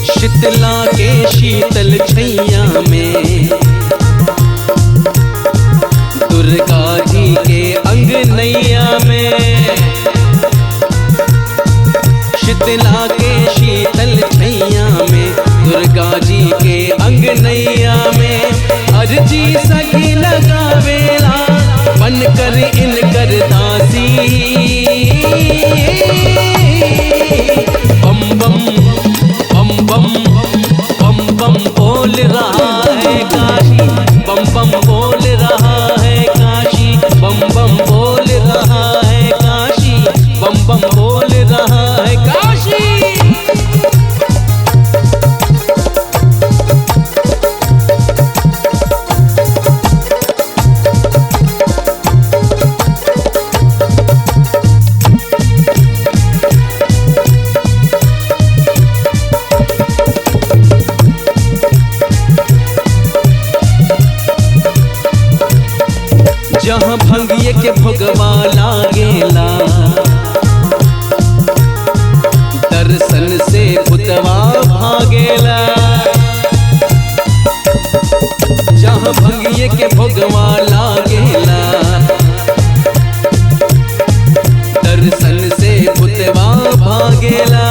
शीतला के शीतल छैया में दुर्गा जी के अंगनैया में, शीतला के शीतल छैया में दुर्गा जी के अंगनैया में, अर्जी सखी लगावेला बनकर इनकर दासी। बम बम बम बम बम बम बोल रहा है काशी, बम बम बोल रहा है काशी, बम बम बोल रहा है काशी, बम बम बोल रहा है काशी। जहाँ भंगिए के भोगवा लागेला दर्शन से भूतवा भागेला, जहाँ भंगिए के भोगवा लागेला दर्शन से भूतवा भागेला।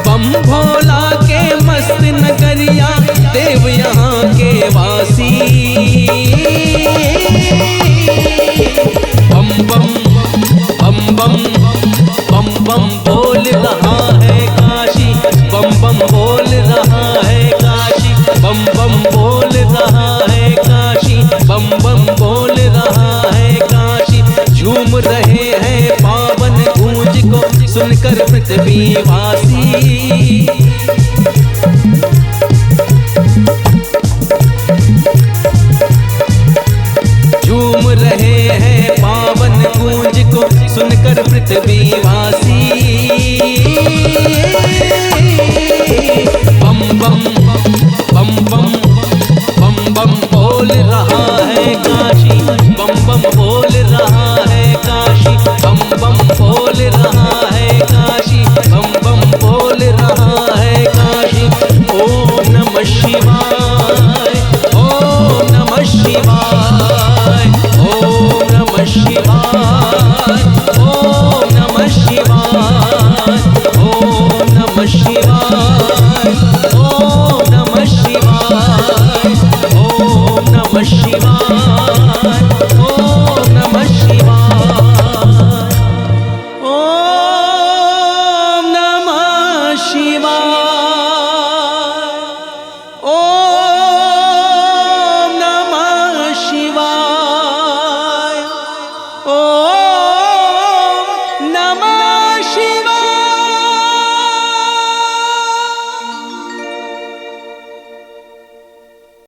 बम भोला के मस्त नगरिया देव यहाँ के वासी। बम बम बम बम बम बम बोल रहा है काशी, बम बम बोल रहा है काशी, बम बम बोल रहा है काशी, बम बम बोल रहा है काशी। झूम रहे हैं पावन गूंज को सुनकर पृथ्वीवासी। झूम रहे हैं पावन गूंज को सुनकर पृथ्वीवासी।